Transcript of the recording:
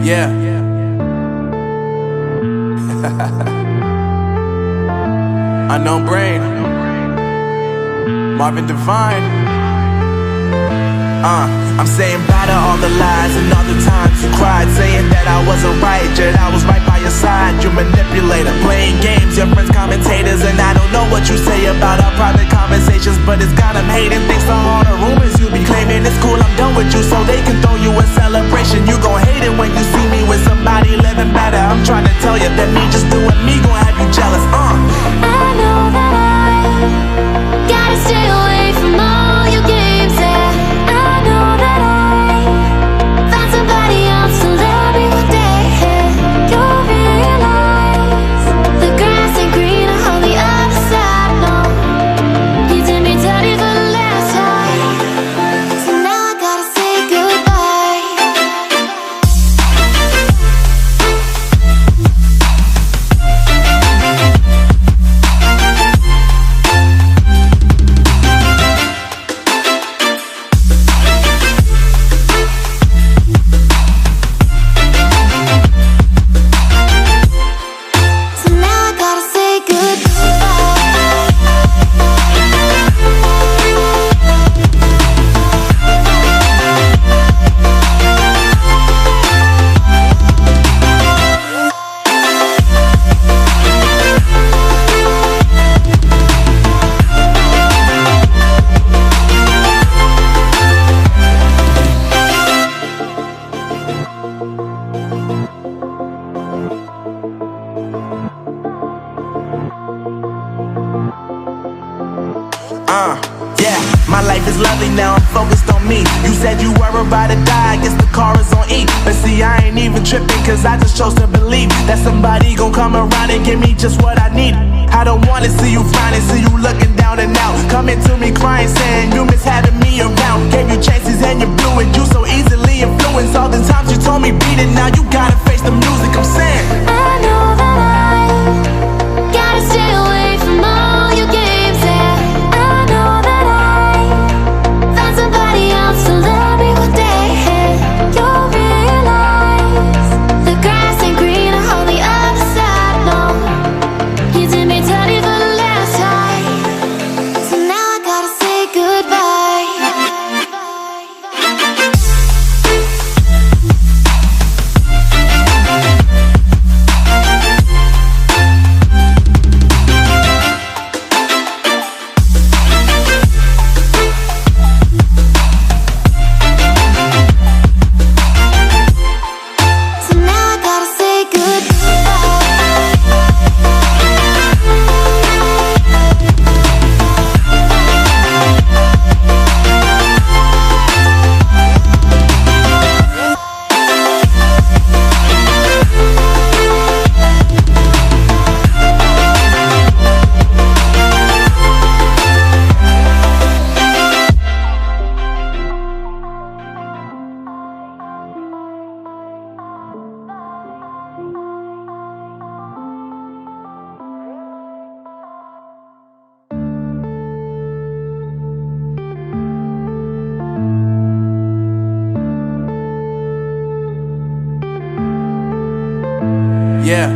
Yeah. Unknown Brain, Marvin Devine. I'm saying bye to all the lies and all the times you cried, saying that I wasn't right, yet I was right by your side. You manipulator, playing games, your friends commentators, and I don't know what you say about our private conversations, but it's got them hating. Thanks to all the rumors you be claiming. It's cool, I'm done with you, so they can throw you a celebration. You gon' hate it when you see me with somebody living better. I'm trying to tell you that me just doing me gon' have you jealous. I know that I gotta stay away from all your games, yeah. I know that I found somebody else to love me one day, yeah. You'll realize the grass ain't greener on the other side, no. You did me dirty for the last time, so now I gotta say goodbye. So now I gotta say Yeah, my life is lovely now, I'm focused on me. You said you were about to die, I guess the car is on E. But see, I ain't even tripping, cause I just chose to believe that somebody gon' come around and give me just what I need. I don't wanna see you frowning, see you looking down and out, coming to me crying, saying you miss having me around. Gave you chances and you blew it, you so easily influenced. All the times you told me beat it, now you gotta face the music. I'm saying I know that I gotta stay away from all your games, yeah. I know that I found somebody else to love me one day, yeah. You'll realize the grass ain't greener on the other side, no. You did me dirty for the last time, so now I gotta say goodbye. So now I gotta say yeah.